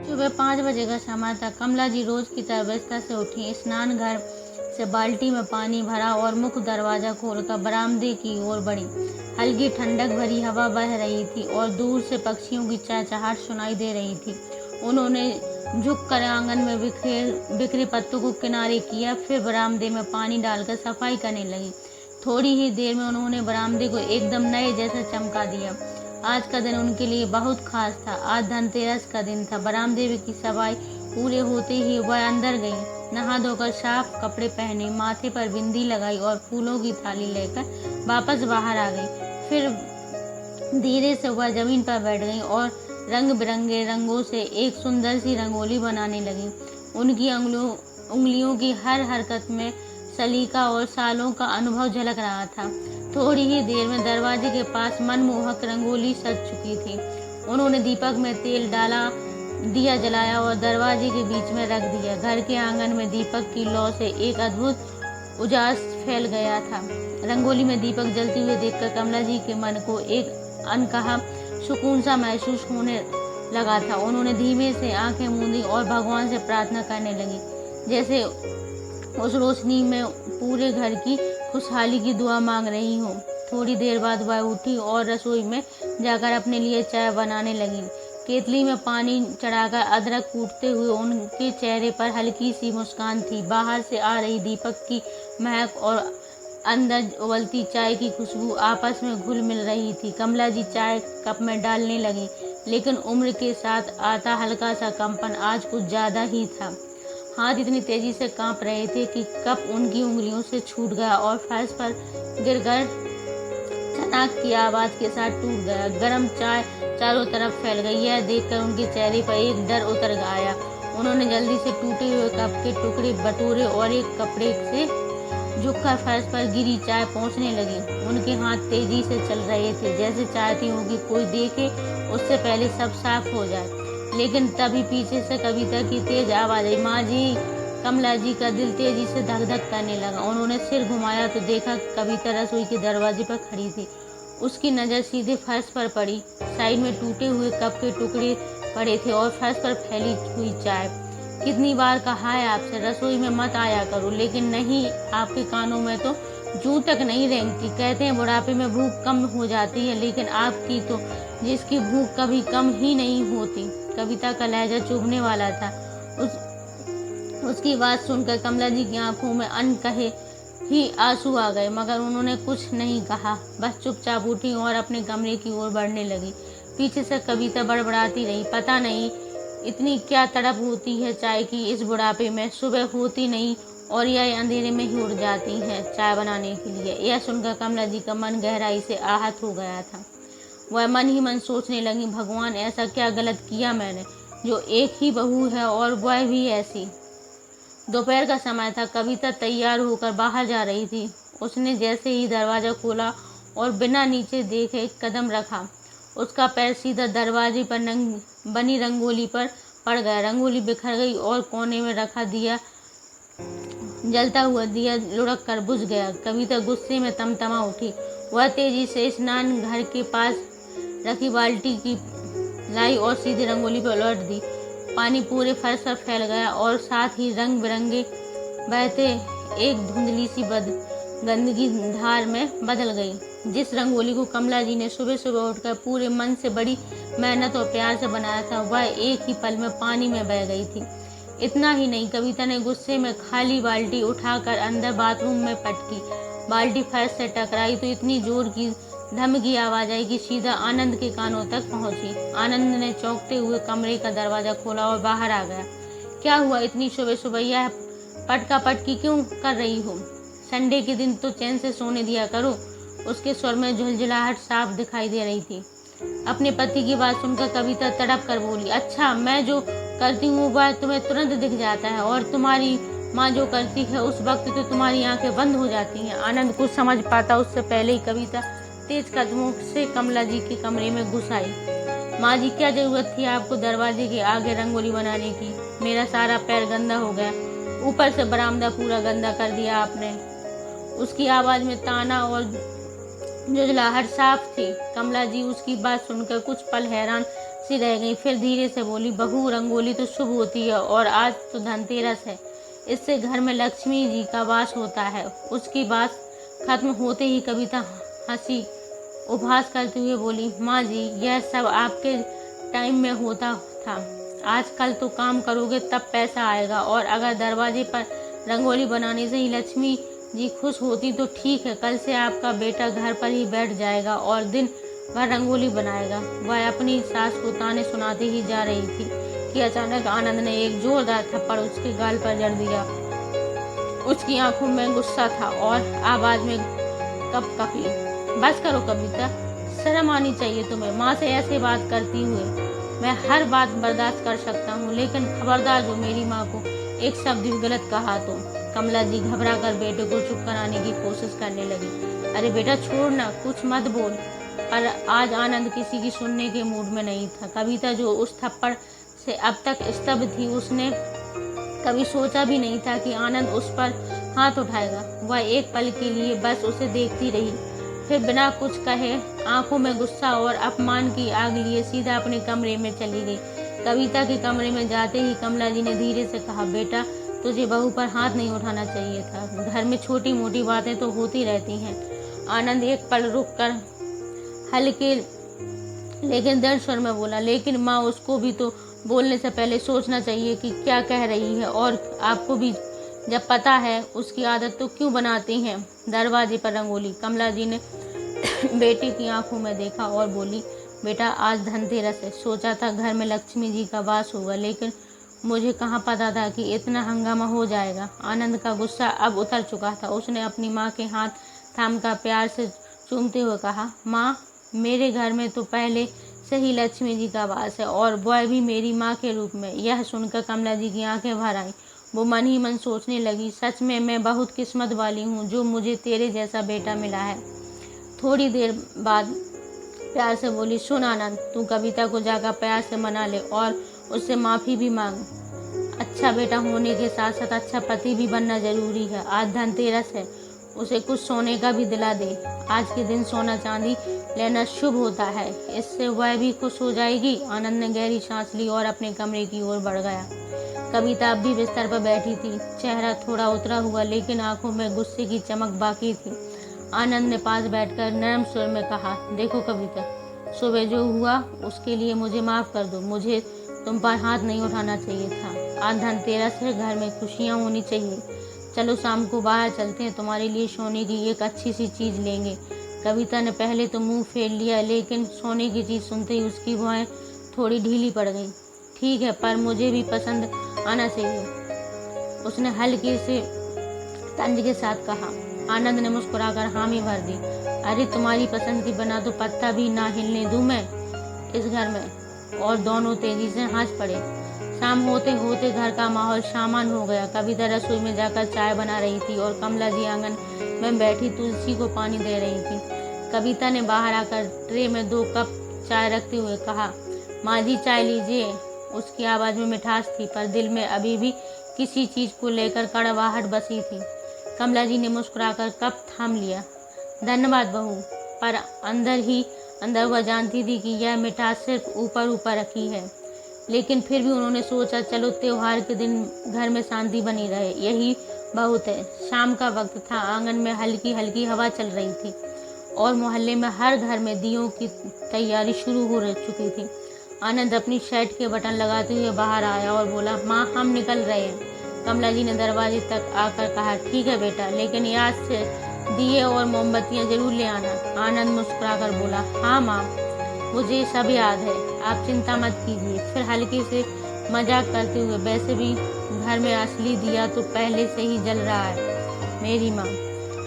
सुबह 5 बजे का समय था। कमला जी रोज की तरह बिस्तर से उठी, स्नान घर से बाल्टी में पानी भरा और मुख्य दरवाजा खोलकर बरामदे की ओर बढ़ी। हल्की ठंडक भरी हवा बह रही थी और दूर से पक्षियों की चहचहाट सुनाई दे रही थी। उन्होंने झुककर आंगन में बिखरे पत्तों को किनारे किया, फिर बरामदे में पानी डालकर सफाई करने लगी। थोड़ी ही देर में उन्होंने बरामदे को एकदम नए जैसा चमका दिया। आज का दिन उनके लिए बहुत खास था। आज धनतेरस का दिन था। बरामदे की सफाई पूरे होते ही वह अंदर गई, नहा धोकर साफ कपड़े पहने, माथे पर बिंदी लगाई और फूलों की थाली लेकर वापस बाहर आ गई। फिर धीरे से वह जमीन पर बैठ गई और रंग बिरंगे रंगों से एक सुंदर सी रंगोली बनाने लगी। उनकी उंगलियों की हर हरकत में सलीका और सालों का अनुभव झलक रहा था। थोड़ी ही देर में दरवाजे के पास मनमोहक रंगोली सज चुकी थी। उन्होंने दीपक में तेल डाला, दिया जलाया और दरवाजे के बीच में रख दिया। घर के आंगन में दीपक की लौ से एक अद्भुत उजास फैल गया था। रंगोली में दीपक जलते हुए देखकर कमला जी के मन को एक अनकहा सुकून सा महसूस होने लगा था। उन्होंने धीमे से आंखें मूंदी और भगवान से प्रार्थना करने लगी, जैसे उस रोशनी में पूरे घर की खुशहाली की दुआ मांग रही हो। थोड़ी देर बाद वह उठी और रसोई में जाकर अपने लिए चाय बनाने लगी। केतली में पानी चढ़ाकर अदरक कूटते हुए उनके चेहरे पर हल्की सी मुस्कान थी। बाहर से आ रही दीपक की महक और अंदर उबलती चाय की खुशबू आपस में घुल मिल रही थी। कमला जी चाय कप में डालने लगी, लेकिन उम्र के साथ आता हल्का सा कंपन आज कुछ ज्यादा ही था। हाथ इतनी तेजी से कांप रहे थे कि कप उनकी उंगलियों से छूट गया और फर्श पर गिरकर चनाक की आवाज के साथ टूट गया। गरम चाय चारों तरफ फैल गई। यह देखकर उनके चेहरे पर एक डर उतर आया। उन्होंने जल्दी से टूटे हुए कप के टुकड़े बटोरे और एक कपड़े से झुककर फर्श पर गिरी चाय पोंछने लगी। उनके हाथ तेजी से चल रहे थे, जैसे चाहती हूँ कि कोई देखे उससे पहले सब साफ हो जाए। लेकिन तभी पीछे से कविता की तेज आवाज आई, माँ जी। कमला जी का दिल तेजी से धक धक करने लगा। उन्होंने सिर घुमाया तो देखा कविता रसोई के दरवाजे पर खड़ी थी। उसकी नज़र सीधे फर्श पर पड़ी। साइड में टूटे हुए कप के टुकड़े पड़े थे और फर्श पर फैली हुई चाय। कितनी बार कहा है आपसे रसोई में मत आया करो, लेकिन नहीं, आपके कानों में तो जू तक नहीं रेंगती। कहते हैं बुढ़ापे में भूख कम हो जाती है, लेकिन आपकी तो जिसकी भूख कभी कम ही नहीं होती। कविता का लहजा चुभने वाला था। उसकी बात सुनकर कमला जी की आंखों में अनकहे ही आंसू आ गए, मगर उन्होंने कुछ नहीं कहा, बस चुपचाप उठी और अपने कमरे की ओर बढ़ने लगी। पीछे से कविता बड़बड़ाती रही, पता नहीं इतनी क्या तड़प होती है चाय की इस बुढ़ापे में। सुबह होती नहीं और यह अंधेरे में ही उड़ जाती हैं चाय बनाने के लिए। यह सुनकर कमला जी का मन गहराई से आहत हो गया था। वह मन ही मन सोचने लगी, भगवान ऐसा क्या गलत किया मैंने, जो एक ही बहू है और वह भी ऐसी। दोपहर का समय था। कविता तैयार होकर बाहर जा रही थी। उसने जैसे ही दरवाजा खोला और बिना नीचे देखे एक कदम रखा, उसका पैर सीधा दरवाजे पर बनी रंगोली पर पड़ गया। रंगोली बिखर गई और कोने में रखा दिया, जलता हुआ दिया लुढ़क कर बुझ गया। कविता गुस्से में तमतमा उठी। वह तेजी से स्नान घर के पास रखी बाल्टी की लाई और सीधे रंगोली पर उलट दी। पानी पूरे फर्श पर फैल गया और साथ ही रंग बिरंगे बहते एक धुंधली सी गंदगी धार में बदल गई। जिस रंगोली को कमला जी ने सुबह सुबह उठकर पूरे मन से बड़ी मेहनत और प्यार से बनाया था, वह एक ही पल में पानी में बह गई थी। इतना ही नहीं, कविता ने गुस्से में खाली बाल्टी उठाकर अंदर बाथरूम में पटकी। बाल्टी फर्श से टकराई तो इतनी जोर की धमकी आवाज आई कि सीधा आनंद के कानों तक पहुंची। आनंद ने चौंकते हुए कमरे का दरवाजा खोला और बाहर आ गया। क्या हुआ इतनी सुबह सुबह, यह पटका पटकी क्यों कर रही हो? संडे के दिन तो चैन से सोने दिया करो। उसके स्वर में झुलझुलाहट साफ दिखाई दे रही थी। अपने पति की बात सुनकर कविता तड़प कर बोली, अच्छा, मैं जो करती हूँ वह तुम्हें तुरंत दिख जाता है और तुम्हारी माँ जो करती है उस वक्त तो तुम्हारी आंखें बंद हो जाती हैं। आनंद कुछ समझ पाता उससे पहले ही कविता तेज कदमों से कमला जी के कमरे में घुस आई। माँ जी, क्या जरूरत थी आपको दरवाजे के आगे रंगोली बनाने की? मेरा सारा पैर गंदा हो गया, ऊपर से बरामदा पूरा गंदा कर दिया आपने। उसकी आवाज में ताना और झुंझलाहट साफ थी। कमला जी उसकी बात सुनकर कुछ पल हैरान सी रह गई। फिर धीरे से बोली, बहू रंगोली तो शुभ होती है और आज तो धनतेरस है, इससे घर में लक्ष्मी जी का वास होता है। उसकी बात खत्म होते ही कविता हंसी उपहास करते हुए बोली, माँ जी यह सब आपके टाइम में होता था, आजकल तो काम करोगे तब पैसा आएगा, और अगर दरवाजे पर रंगोली बनाने से ही लक्ष्मी जी खुश होती तो ठीक है, कल से आपका बेटा घर पर ही बैठ जाएगा और दिन भर रंगोली बनाएगा। वह अपनी सास को ताने सुनाते ही जा रही थी कि अचानक आनंद ने एक जोरदार थप्पड़ उसके गाल पर जड़ दिया। उसकी आंखों में गुस्सा था और आवाज में कपकपी। बस करो कविता, शर्म आनी चाहिए तुम्हें, माँ से ऐसे बात करती हुए। मैं हर बात बर्दाश्त कर सकता हूँ, लेकिन खबरदार जो मेरी माँ को एक शब्द भी गलत कहा तो। कमला जी घबरा कर बेटे को चुप कराने की कोशिश करने लगी। अरे बेटा छोड़ ना, कुछ मत बोल। पर आज आनंद किसी की सुनने के मूड में नहीं था। कविता जो उस थप्पड़ से अब तक स्तब्ध थी, उसने कभी सोचा भी नहीं था कि आनंद उस पर हाथ उठाएगा। वह एक पल के लिए बस उसे देखती रही, फिर बिना कुछ कहे आंखों में गुस्सा और अपमान की आग लिए सीधा अपने कमरे में चली गई। कविता के कमरे में जाते ही कमला जी ने धीरे से कहा, बेटा तुझे बहू पर हाथ नहीं उठाना चाहिए था, घर में छोटी मोटी बातें तो होती रहती हैं। आनंद एक पल रुक कर हल्के लेकिन दृढ़ स्वर में बोला, लेकिन माँ उसको भी तो बोलने से पहले सोचना चाहिए कि क्या कह रही है, और आपको भी जब पता है उसकी आदत तो क्यों बनाती हैं दरवाजे पर रंगोली। कमला जी ने बेटी की आंखों में देखा और बोली, बेटा आज धनतेरस है, सोचा था घर में लक्ष्मी जी का वास होगा, लेकिन मुझे कहाँ पता था कि इतना हंगामा हो जाएगा। आनंद का गुस्सा अब उतर चुका था। उसने अपनी माँ के हाथ थामकर प्यार से चूमते हुए कहा, माँ मेरे घर में तो पहले से ही लक्ष्मी जी का वास है, और वह भी मेरी माँ के रूप में। यह सुनकर कमला जी की आंखें भर आईं। वो मन ही मन सोचने लगी, सच में मैं बहुत किस्मत वाली हूँ जो मुझे तेरे जैसा बेटा मिला है। थोड़ी देर बाद प्यार से बोली, सुन आनंद, तू कविता को जाकर प्यार से मना ले और उससे माफ़ी भी मांग। अच्छा बेटा होने के साथ साथ अच्छा पति भी बनना जरूरी है। आज धनतेरस है, उसे कुछ सोने का भी दिला दे। आज के दिन सोना चांदी लेना शुभ होता है, इससे वह भी खुश हो जाएगी। आनंद ने गहरी सांस ली और अपने कमरे की ओर बढ़ गया। कविता अब भी बिस्तर पर बैठी थी, चेहरा थोड़ा उतरा हुआ, लेकिन आंखों में गुस्से की चमक बाकी थी। आनंद ने पास बैठकर नरम स्वर में कहा, देखो कविता, सुबह जो हुआ उसके लिए मुझे माफ़ कर दो, मुझे तुम पर हाथ नहीं उठाना चाहिए था। आज धनतेरस है, घर में खुशियाँ होनी चाहिए। चलो शाम को बाहर चलते हैं, तुम्हारे लिए सोने की एक अच्छी सी चीज़ लेंगे। कविता ने पहले तो मुंह फेर लिया, लेकिन सोने की चीज़ सुनते ही उसकी भौहें थोड़ी ढीली पड़ गई। ठीक है, पर मुझे भी पसंद आना चाहिए, उसने हल्के से तंज के साथ कहा। आनंद ने मुस्कुराकर हामी भर दी। अरे तुम्हारी पसंद की बना तो पत्ता भी ना हिलने दूं मैं इस घर में। और दोनों तेजी से हंस पड़े। शाम होते होते घर का माहौल शामान हो गया। कविता रसोई में जाकर चाय बना रही थी और कमला जी आंगन में बैठी तुलसी को पानी दे रही थी। कविता ने बाहर आकर ट्रे में 2 कप चाय रखते हुए कहा, माँ जी चाय लीजिए। उसकी आवाज़ में मिठास थी, पर दिल में अभी भी किसी चीज़ को लेकर कड़वाहट बसी थी। कमला जी ने मुस्कुराकर कप थाम लिया। धन्यवाद बहू। पर अंदर ही अंदर वह जानती थी कि यह मिठास सिर्फ ऊपर ऊपर रखी है। लेकिन फिर भी उन्होंने सोचा, चलो त्योहार के दिन घर में शांति बनी रहे, यही बहुत है। शाम का वक्त था, आंगन में हल्की हल्की हवा चल रही थी और मोहल्ले में हर घर में दियों की तैयारी शुरू हो चुकी थी। आनंद अपनी शर्ट के बटन लगाते हुए बाहर आया और बोला, माँ हम निकल रहे हैं। कमला जी ने दरवाजे तक आकर कहा, ठीक है बेटा, लेकिन याद से दिए और मोमबत्तियाँ जरूर ले आना। आनंद मुस्कुराकर बोला, हाँ माँ, मुझे सब याद है, आप चिंता मत कीजिए। फिर हल्के से मजाक करते हुए, वैसे भी घर में असली दिया तो पहले से ही जल रहा है मेरी माँ।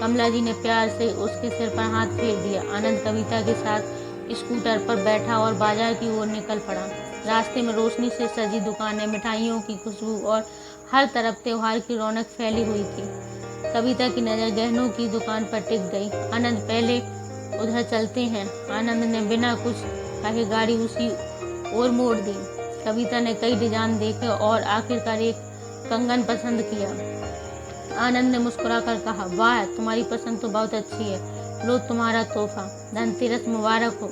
कमला जी ने प्यार से उसके सिर पर हाथ फेर दिया। आनंद कविता के साथ स्कूटर पर बैठा और बाजार की ओर निकल पड़ा। रास्ते में रोशनी से सजी दुकानें, मिठाइयों की खुशबू और हर तरफ त्योहार की रौनक फैली हुई थी। कविता की नज़र गहनों की दुकान पर टिक गई। आनंद पहले उधर चलते हैं। आनंद ने बिना कुछ कहे गाड़ी उसी ओर मोड़ दी। कविता ने कई डिजाइन देखे और आखिरकार एक कंगन पसंद किया। आनंद ने मुस्कुराकर कहा, वाह तुम्हारी पसंद तो बहुत अच्छी है, लो तुम्हारा तोहफा, धनतेरस मुबारक हो।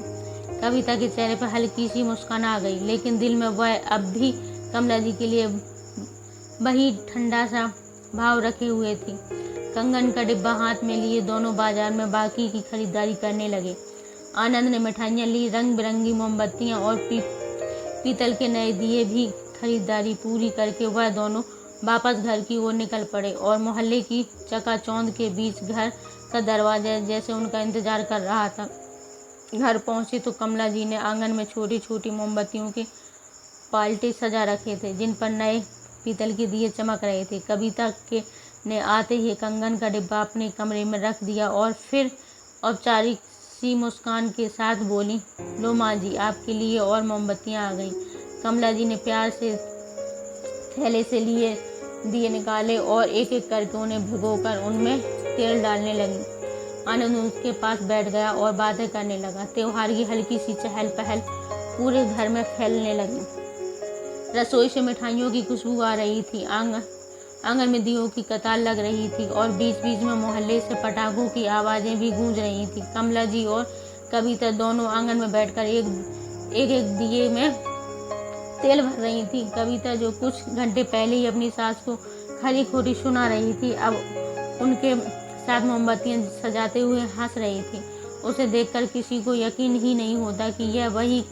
कविता के चेहरे पर हल्की सी मुस्कान आ गई, लेकिन दिल में वह अब भी कमला जी के लिए वही ठंडा सा भाव रखे हुए थी। कंगन का डिब्बा हाथ में लिए दोनों बाजार में बाकी की खरीदारी करने लगे। आनंद ने मिठाइयाँ ली, रंग बिरंगी मोमबत्तियाँ और पीतल के नए दिए भी खरीदारी पूरी करके वह दोनों वापस घर की ओर निकल पड़े और मोहल्ले की चकाचौंध के बीच घर का दरवाजा जैसे उनका इंतजार कर रहा था। घर पहुंचे तो कमला जी ने आंगन में छोटी छोटी मोमबत्तियों के पाल्टे सजा रखे थे, जिन पर नए पीतल के दिए चमक रहे थे। कविता के ने आते ही कंगन का डिब्बा अपने कमरे में रख दिया और फिर औपचारिक सी मुस्कान के साथ बोली, लो माँ जी, आपके लिए और मोमबत्तियाँ आ गईं। कमला जी ने प्यार से थैले से लिए दिए निकाले और एक एक करके उन्हें भिगोकर उनमें तेल डालने लगी। आनंद उसके पास बैठ गया और बातें करने लगा। त्योहार की हल्की सी चहल पहल पूरे घर में फैलने लगी। रसोई से मिठाइयों की खुशबू आ रही थी, आंगन में दियों की कतार लग रही थी और बीच बीच में मोहल्ले से पटाखों की आवाज़ें भी गूंज रही थी। कमला जी और कविता दोनों आंगन में बैठकर एक एक दिए में तेल भर रही थी। कविता, जो कुछ घंटे पहले ही अपनी सास को खरी खोटी सुना रही थी, अब उनके साथ मोमबत्तियां सजाते हुए हंस रही थी। उसे देखकर किसी को यकीन ही नहीं होता कि यह वही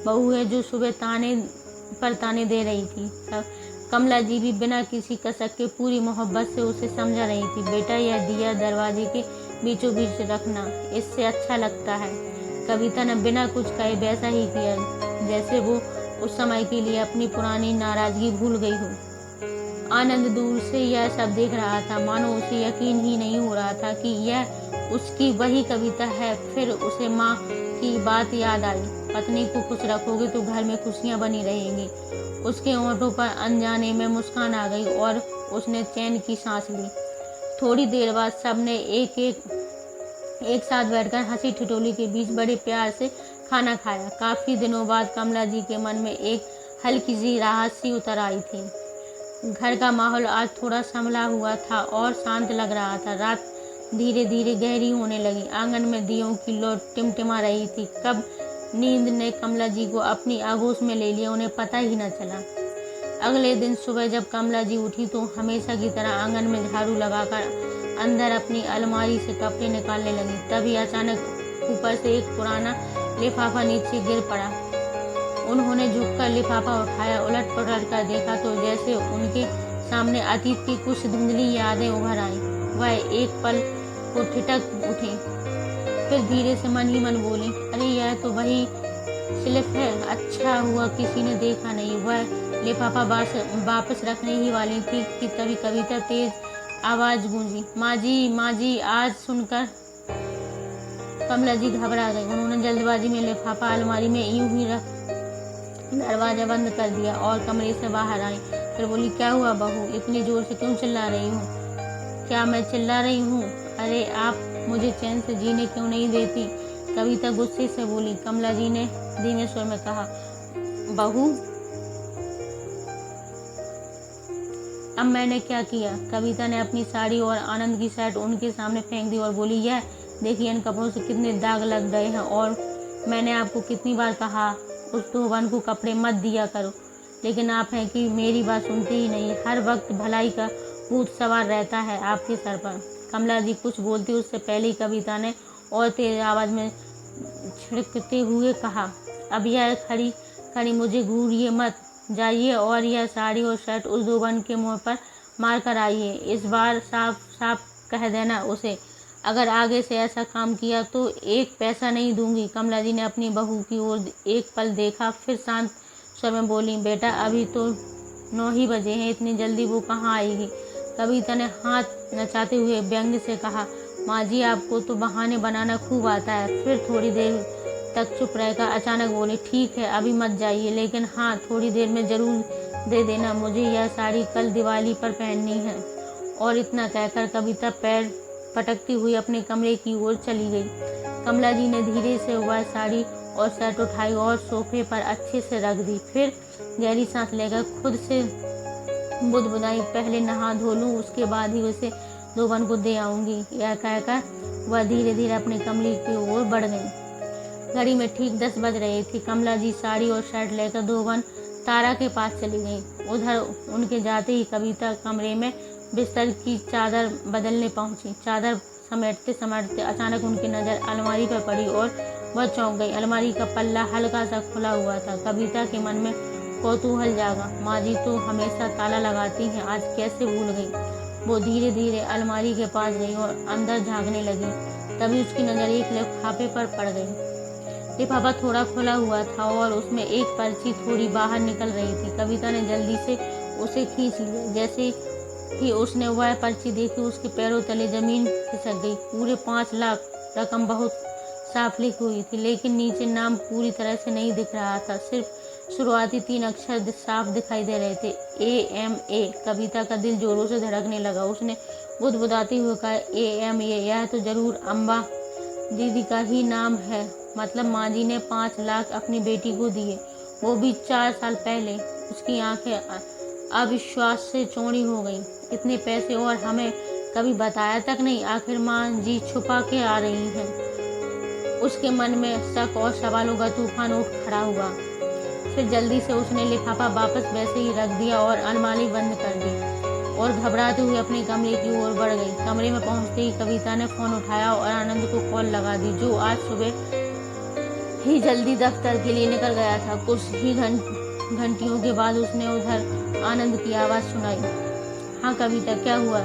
बहू है जो सुबह ताने पर ताने दे रही थी। कमला जी भी बिना किसी कसक के पूरी मोहब्बत से उसे समझा रही थी। बेटा, यह दिया दरवाजे के बीचों बीच रखना, इससे अच्छा लगता है। कविता ने बिना कुछ कहे वैसा ही किया, जैसे वो उस समय के लिए अपनी पुरानी नाराजगी भूल गई हो। आनंद दूर से यह सब देख रहा था, मानो उसे यकीन ही नहीं हो रहा था कि यह उसकी वही कविता है। फिर उसे माँ की बात याद आई, पत्नी को खुश रखोगे तो घर में खुशियाँ बनी रहेंगी। उसके होंठों पर अनजाने में मुस्कान आ गई और उसने चैन की सांस ली। थोड़ी देर बाद सबने एक साथ बैठकर हंसी ठिठोली के बीच बड़े प्यार से खाना खाया। काफी दिनों बाद कमला जी के मन में एक हल्की सी राहत सी उतर आई थी। घर का माहौल आज थोड़ा संभला हुआ था और शांत लग रहा था। रात धीरे धीरे गहरी होने लगी। आंगन में दियों की लौ टिमटिमा रही थी। कब नींद ने कमला जी को अपनी आगोश में ले लिया, उन्हें पता ही न चला। अगले दिन सुबह जब कमला जी उठी तो हमेशा की तरह आंगन में झाड़ू लगाकर अंदर अपनी अलमारी से कपड़े निकालने लगी। तभी अचानक ऊपर से एक पुराना लिफाफा नीचे गिर पड़ा। उन्होंने झुककर लिफाफा उठाया, उलट पलट कर देखा तो जैसे उनके सामने अतीत की कुछ धुंधली यादें उभर आईं। वह एक पल को ठिठक उठी, फिर धीरे से मन ही मन बोली, अरे यह तो वही स्लिप है, अच्छा हुआ किसी ने देखा नहीं। वह लिफाफा वापस रखने ही वाली थी कि तभी कविता तेज आवाज गूंजी, माँ जी। आज सुनकर कमला जी घबरा गई। उन्होंने जल्दबाजी में लिफाफा अलमारी में यूं ही रख दरवाजा बंद कर दिया और कमरे से बाहर आई। फिर बोली, क्या हुआ बहू, इतनी जोर से क्यों चिल्ला रही हूँ? क्या मैं चिल्ला रही हूँ? अरे आप मुझे चैन से जीने क्यों नहीं देती? कविता गुस्से से बोली। कमला जी ने धीमे स्वर में कहा, बहू अब मैंने क्या किया? कविता ने अपनी साड़ी और आनंद की शर्ट उनके सामने फेंक दी और बोली, यह देखिए इन कपड़ों से कितने दाग लग गए हैं और मैंने आपको कितनी बार कहा उस धोबन को कपड़े मत दिया करो, लेकिन आप हैं कि मेरी बात सुनते ही नहीं। हर वक्त भलाई का भूत सवार रहता है आपके सर पर। कमला जी कुछ बोलती उससे पहले ही कविता ने और तेज आवाज में छिड़कते हुए कहा, अब यह खड़ी खड़ी मुझे घूरिए मत, जाइए और यह साड़ी और शर्ट उस धोबन के मुंह पर मार कर आइए। इस बार साफ साफ कह देना उसे, अगर आगे से ऐसा काम किया तो एक पैसा नहीं दूंगी। कमला जी ने अपनी बहू की ओर एक पल देखा, फिर शांत स्वर में बोली, बेटा अभी तो 9 ही बजे हैं, इतनी जल्दी वो कहाँ आएगी? कविता ने हाथ नचाते हुए व्यंग्य से कहा, माँ जी आपको तो बहाने बनाना खूब आता है। फिर थोड़ी देर तक चुप रहकर अचानक बोली, ठीक है अभी मत जाइए, लेकिन हाँ थोड़ी देर में जरूर दे देना, मुझे यह साड़ी कल दिवाली पर पहननी है। और इतना कहकर कविता पैर पटकती हुई अपने कमरे की ओर चली गई। कमला जी ने धीरे से वह साड़ी और शर्ट उठाई और सोफे पर अच्छे से रख दी। फिर गहरी सांस लेकर खुद से बुदबुदाई, पहले नहा धो लूं, उसके बाद ही उसे धोबन को दे आऊंगी। यह कहकर वह धीरे धीरे अपने कमरे की ओर बढ़ गई। घड़ी में ठीक 10 बज रहे थे। कमला जी साड़ी और शर्ट लेकर धोवन तारा के पास चली गई। उधर उनके जाते ही कविता कमरे में बिस्तर की चादर बदलने पहुंची। चादर समेटते समेटते अचानक उनकी नज़र अलमारी पर पड़ी और वह चौंक गई। अलमारी का पल्ला हल्का सा खुला हुआ था। कविता के मन में कौतूहल जागा। माँ जी तो हमेशा ताला लगाती हैं, आज कैसे भूल गई। वो धीरे धीरे अलमारी के पास गई और अंदर झांकने लगी। तभी उसकी नज़र एक लिफाफे पर पड़ गई। लिफाफा थोड़ा खुला हुआ था और उसमें एक पर्ची थोड़ी बाहर निकल रही थी। कविता ने जल्दी से उसे खींच लिया। जैसे ही उसने वह पर्ची देखी, उसके पैरों तले जमीन खिसक गई। पूरे 5 लाख रकम बहुत साफ लिखी हुई थी, लेकिन नीचे नाम पूरी तरह से नहीं दिख रहा था। सिर्फ शुरुआती 3 अक्षर साफ दिखाई दे रहे थे, AMA। कविता का दिल जोरों से धड़कने लगा। उसने बुदबुदाते हुए कहा, AMA, यह तो जरूर अम्बा दीदी का ही नाम है। मतलब माँ जी ने 5 लाख अपनी बेटी को दिए, वो भी 4 साल पहले। उसकी आंखें अविश्वास से चौड़ी हो गईं। इतने पैसे और हमें कभी बताया तक नहीं। आखिर माँ जी छुपा के आ रही हैं। उसके मन में शक और सवालों का तूफान उठ खड़ा हुआ। फिर जल्दी से उसने लिफाफा वापस वैसे ही रख दिया और अलमारी बंद कर दी और घबराते हुए अपने कमरे की ओर बढ़ गई। कमरे में पहुंचते ही कविता ने फोन उठाया और आनंद को कॉल लगा दी, जो आज सुबह ही जल्दी दफ्तर के लिए निकल गया था। कुछ ही घंटियों के बाद उसने उधर आनंद की आवाज़ सुनाई। हाँ कविता, क्या हुआ?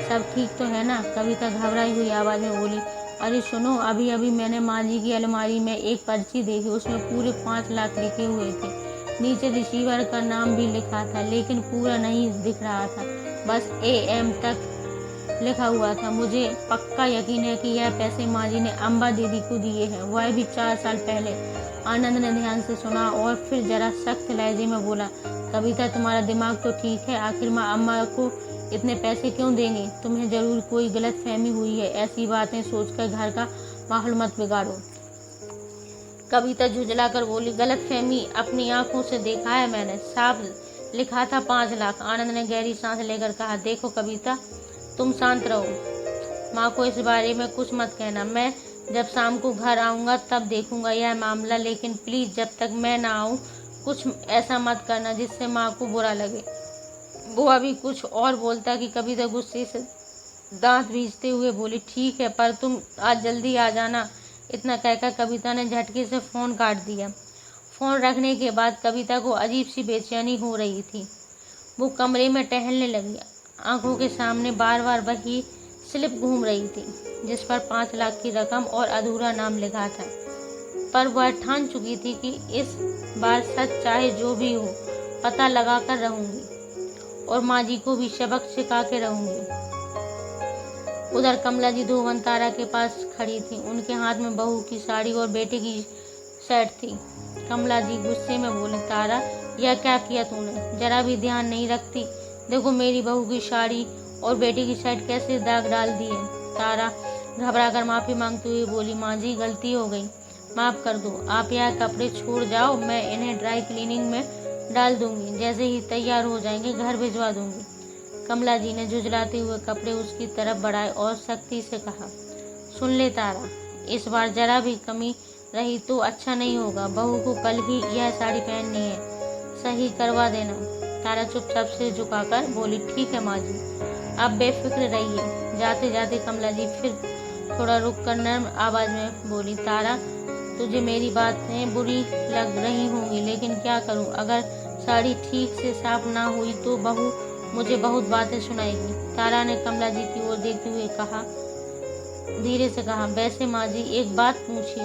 सब ठीक तो है ना? कविता घबराई हुई आवाज़ में बोली, अरे सुनो, अभी अभी मैंने माँ जी की अलमारी में एक पर्ची देखी। उसमें पूरे 5 लाख लिखे हुए थे। नीचे रिसीवर का नाम भी लिखा था, लेकिन पूरा नहीं दिख रहा था, बस AM तक लिखा हुआ था। मुझे पक्का यकीन है कि यह पैसे माँ जी ने अम्बा दीदी को दिए हैं, वह भी 4 साल पहले। आनंद ने ध्यान से सुना और फिर जरा सख्त लहजे में बोला, कविता तुम्हारा दिमाग तो ठीक है, आखिर माँ अम्मा को इतने पैसे क्यों देंगे? तुम्हें जरूर कोई गलत फहमी हुई है। ऐसी बातें सोचकर घर का माहौल मत बिगाड़ो। कविता झुंझलाकर बोली, गलत फहमी? अपनी आंखों से देखा है मैंने, साफ लिखा था 5 लाख। आनंद ने गहरी सांस लेकर कहा, देखो कविता, तुम शांत रहो। माँ को इस बारे में कुछ मत कहना। मैं जब शाम को घर आऊँगा तब देखूंगा यह मामला, लेकिन प्लीज़ जब तक मैं ना आऊँ कुछ ऐसा मत करना जिससे माँ को बुरा लगे। वो अभी कुछ और बोलता कि कविता गुस्से से दांत भींचते हुए बोली, ठीक है, पर तुम आज जल्दी आ जाना। इतना कहकर कविता ने झटके से फ़ोन काट दिया। फ़ोन रखने के बाद कविता को अजीब सी बेचैनी हो रही थी। वो कमरे में टहलने लगी। आंखों के सामने बार बार वही स्लिप घूम रही थी, जिस पर 5 लाख की रकम और अधूरा नाम लिखा था। पर वह ठान चुकी थी कि इस बार सच चाहे जो भी हो पता लगा कर रहूंगी और माँ जी को भी सबक सिखा के रहूंगी। उधर कमला जी धोवन तारा के पास खड़ी थी। उनके हाथ में बहू की साड़ी और बेटे की शर्ट थी। कमला जी गुस्से में बोली, तारा, यह क्या किया तूने? जरा भी ध्यान नहीं रखती? देखो मेरी बहू की साड़ी और बेटे की शर्ट कैसे दाग डाल दिए। तारा घबराकर माफ़ी मांगते हुए बोली, माँ जी गलती हो गई, माफ़ कर दो। आप यह कपड़े छोड़ जाओ, मैं इन्हें ड्राई क्लीनिंग में डाल दूंगी। जैसे ही तैयार हो जाएंगे घर भिजवा दूंगी। कमला जी ने झुंझलाते हुए कपड़े उसकी तरफ बढ़ाए और सख्ती से कहा, सुन ले तारा, इस बार जरा भी कमी रही तो अच्छा नहीं होगा। बहू को कल ही यह साड़ी पहननी है, सही करवा देना। तारा चुपचाप से झुकाकर बोली, ठीक है माँ जी, आप बेफिक्र रहिए। जाते जाते कमला जी फिर थोड़ा रुक कर नर्म आवाज़ में बोली, तारा, तुझे मेरी बातें बुरी लग रही होंगी, लेकिन क्या करूं? अगर साड़ी ठीक से साफ ना हुई तो बहू मुझे बहुत बातें सुनाएगी। तारा ने कमला जी की ओर देखते हुए धीरे से कहा, वैसे माँ जी एक बात पूछिए,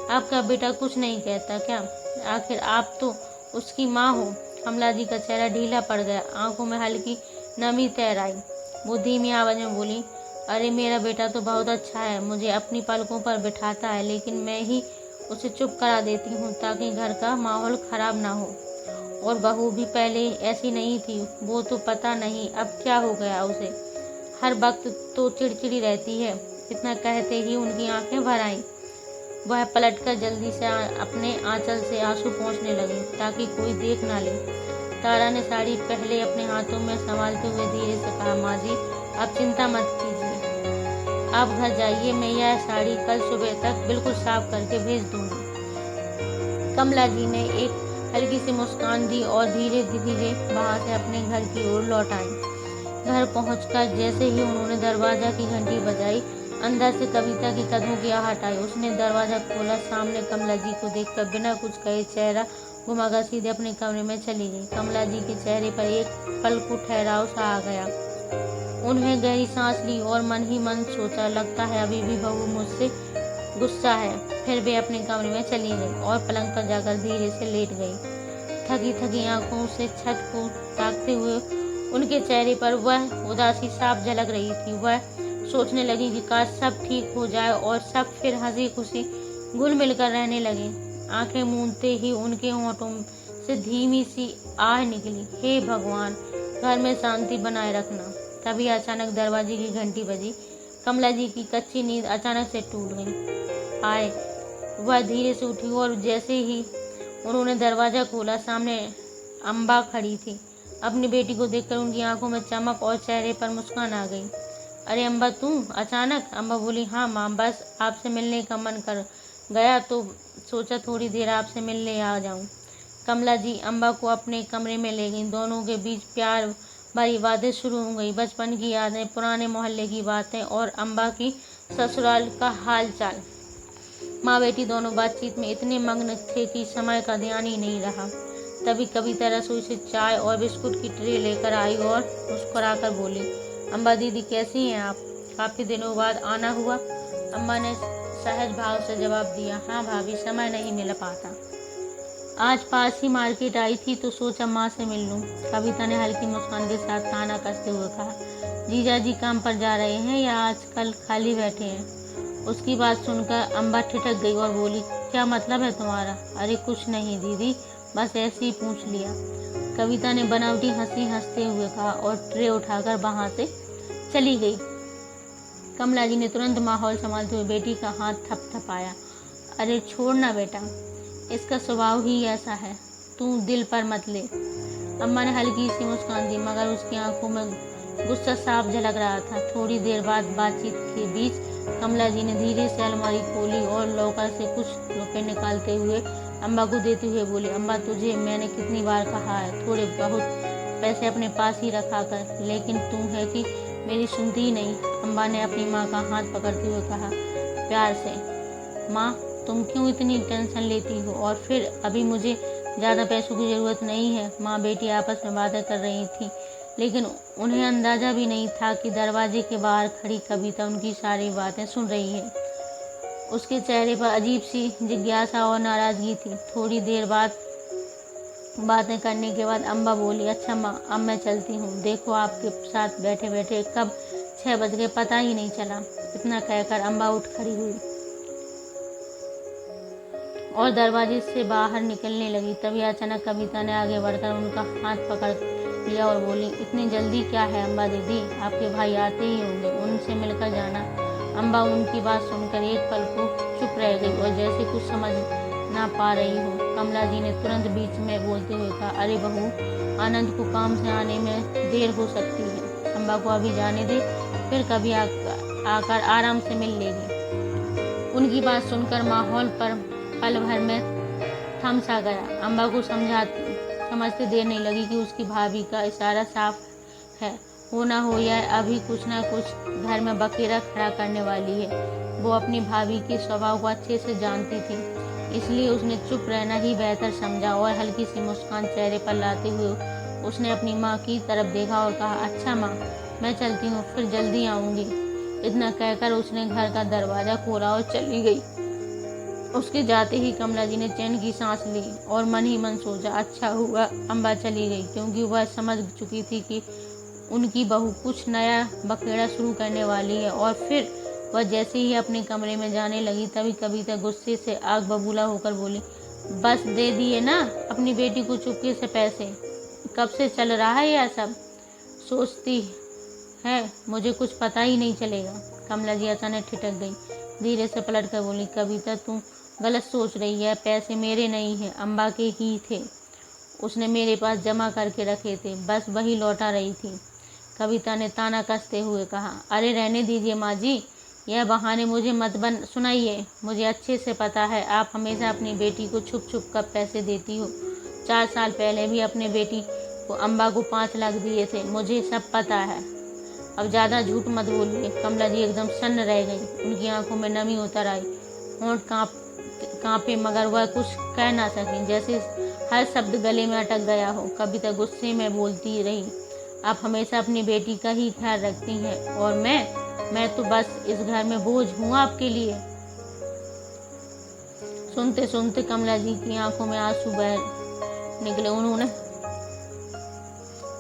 आपका बेटा कुछ नहीं कहता क्या? आखिर आप तो उसकी माँ हो। कमला जी का चेहरा ढीला पड़ गया, आंखों में हल्की नमी तैर आई। वो धीमी आवाज़ में बोली, अरे मेरा बेटा तो बहुत अच्छा है, मुझे अपनी पलकों पर बिठाता है, लेकिन मैं ही उसे चुप करा देती हूँ ताकि घर का माहौल खराब ना हो। और बहू भी पहले ऐसी नहीं थी, वो तो पता नहीं अब क्या हो गया उसे, हर वक्त तो चिड़चिड़ी रहती है। इतना कहते ही उनकी आंखें भर आईं। वह पलटकर जल्दी से अपने आंचल से आंसू पोंछने लगी ताकि कोई देख ना ले। तारा ने साड़ी पहले अपने हाथों में संभालते हुए धीरे से कहा, माँ जी आप चिंता मत कीजिए, आप घर जाइए, मैं यह साड़ी कल सुबह तक बिल्कुल साफ करके भेज दूंगी। कमला जी ने एक हल्की सी मुस्कान दी और धीरे धीरे वहां से अपने घर की ओर लौट आई। घर पहुंचकर जैसे ही उन्होंने दरवाजा की घंटी बजाई, अंदर से कविता की कदमों की आहट आई। उसने दरवाजा खोला, सामने कमला जी को देखकर बिना कुछ कहे चेहरा घुमाकर सीधे अपने कमरे में चली गई। कमला जी के चेहरे पर एक पल को ठहराव सा आ गया। उन्हें गहरी सांस ली और मन ही मन सोचा, लगता है अभी भी बहू मुझसे गुस्सा है। फिर वे अपने कमरे में चली गई और पलंग पर जाकर धीरे से लेट गई। थकी थकी आंखों से छत को ताकते हुए उनके चेहरे पर वह उदासी साफ झलक रही थी। वह सोचने लगी कि काश सब ठीक हो जाए और सब फिर हंसी खुशी घुल मिलकर रहने लगे। आंखें मूंदते ही उनके होंठों से धीमी सी आह निकली, हे भगवान, घर में शांति बनाए रखना। तभी अचानक दरवाजे की घंटी बजी। कमला जी की कच्ची नींद अचानक से टूट गई। आए वह धीरे से उठी और जैसे ही उन्होंने दरवाजा खोला, सामने अम्बा खड़ी थी। अपनी बेटी को देखकर उनकी आंखों में चमक और चेहरे पर मुस्कान आ गई। अरे अम्बा, तू अचानक? अम्बा बोली, हाँ माँ, बस आपसे मिलने का मन कर गया तो सोचा थोड़ी देर आपसे मिलने आ जाऊं। कमला जी अम्बा को अपने कमरे में ले गई। दोनों के बीच प्यार भरी बातें शुरू हो गई, बचपन की यादें, पुराने मोहल्ले की बातें और अम्बा की ससुराल का हाल चाल। माँ बेटी दोनों बातचीत में इतने मग्न थे कि समय का ध्यान ही नहीं रहा। तभी कविता रसोई से चाय और बिस्कुट की ट्रे लेकर आई और मुस्कुराकर बोली, अम्बा दीदी कैसी हैं आप? काफी दिनों बाद आना हुआ। अम्बा ने सहज भाव से जवाब दिया, हाँ भाभी, समय नहीं मिल पाता। आज पास ही मार्केट आई थी तो सोचा माँ से मिल लूं। कविता ने हल्की मुस्कान के साथ ताना कसते हुए कहा, जीजा जी काम पर जा रहे हैं या आजकल खाली बैठे हैं? उसकी बात सुनकर अम्बा ठिठक गई और बोली, क्या मतलब है तुम्हारा? अरे कुछ नहीं दीदी, बस ऐसे ही पूछ लिया। कविता ने बनावटी हंसी हंसते हुए कहा और ट्रे उठाकर वहां से चली गई। कमला जी ने तुरंत माहौल संभालते हुए बेटी का हाथ थपथपाया। अरे छोड़ ना बेटा, इसका स्वभाव ही ऐसा है, तू दिल पर मत ले। अम्मा ने हल्की सी मुस्कान दी, मगर उसकी आंखों में गुस्सा साफ झलक रहा था। थोड़ी देर बाद बातचीत के बीच कमला जी ने धीरे से अलमारी खोली और लॉकर से कुछ रुपए निकालते हुए अम्बा को देते हुए बोले, अम्बा तुझे मैंने कितनी बार कहा है थोड़े बहुत पैसे अपने पास ही रखा कर, लेकिन तू है कि मेरी सुनती ही नहीं। अम्बा ने अपनी माँ का हाथ पकड़ते हुए कहा प्यार से, माँ तुम क्यों इतनी टेंशन लेती हो? और फिर अभी मुझे ज़्यादा पैसों की ज़रूरत नहीं है। माँ बेटी आपस में बातें कर रही थी, लेकिन उन्हें अंदाजा भी नहीं था कि दरवाजे के बाहर खड़ी कविता उनकी सारी बातें सुन रही है। उसके चेहरे पर अजीब सी जिज्ञासा और नाराजगी थी। थोड़ी देर बाद बातें करने के बाद अम्बा बोली, अच्छा माँ, अब मैं चलती हूँ। देखो आपके साथ बैठे बैठे कब 6 बज गए पता ही नहीं चला। इतना कहकर अम्बा उठ खड़ी हुई और दरवाजे से बाहर निकलने लगी। तभी अचानक कविता ने आगे बढ़कर उनका हाथ पकड़ लिया और बोली, इतनी जल्दी क्या है अम्बा दीदी, आपके भाई आते ही होंगे, उनसे मिलकर जाना। अम्बा उनकी बात सुनकर एक पल को चुप रह गई और जैसे कुछ समझ ना पा रही हो। कमला जी ने तुरंत बीच में बोलते हुए कहा, अरे बहू, आनंद को काम से आने में देर हो सकती है, अम्बा को अभी जाने दे, फिर कभी आकर आराम से मिल लेगी। उनकी बात सुनकर माहौल पर पल भर में थम सा गया। अम्बा को समझते देर नहीं लगी कि उसकी भाभी का इशारा साफ है, हो ना हो या अभी कुछ ना कुछ घर में बखेरा खड़ा करने वाली है। वो अपनी भाभी के स्वभाव को अच्छे से जानती थी, इसलिए उसने चुप रहना ही बेहतर समझा और हल्की सी मुस्कान चेहरे पर लाते हुए उसने अपनी माँ की तरफ देखा और कहा, अच्छा माँ, मैं चलती हूँ, फिर जल्दी आऊँगी। इतना कहकर उसने घर का दरवाजा खोला और चली गई। उसके जाते ही कमला जी ने चैन की सांस ली और मन ही मन सोचा, अच्छा हुआ अम्बा चली गई, क्योंकि वह समझ चुकी थी कि उनकी बहू कुछ नया बखेड़ा शुरू करने वाली है। और फिर वह जैसे ही अपने कमरे में जाने लगी, तभी कविता गुस्से से आग बबूला होकर बोली, बस दे दिए ना अपनी बेटी को चुपके से पैसे, कब से चल रहा है यह सब? सोचती है मुझे कुछ पता ही नहीं चलेगा। कमला जी अचानक ठिठक गई, धीरे से पलट कर बोली, कविता तू गलत सोच रही है, पैसे मेरे नहीं हैं, अम्बा के ही थे, उसने मेरे पास जमा करके रखे थे, बस वही लौटा रही थी। कविता ने ताना कसते हुए कहा, अरे रहने दीजिए माँ जी, यह बहाने मुझे मत सुनाइए। मुझे अच्छे से पता है आप हमेशा अपनी बेटी को छुप छुप कर पैसे देती हो। 4 साल पहले भी अपने बेटी को अम्बा को 5 लाख दिए थे, मुझे सब पता है। अब ज़्यादा झूठ मत बोलिए। कमला जी एकदम सन्न रह गई। उनकी आंखों में नमी उतर आई, होंठ कांपे मगर वह कुछ कह ना सकी, जैसे हर शब्द गले में अटक गया हो। कविता गुस्से में बोलती रही, आप हमेशा अपनी बेटी का ही ख्याल रखती हैं और मैं तो बस इस घर में बोझ हूँ आपके लिए। सुनते सुनते कमला जी की आंखों में आंसू बह निकले। उन्होंने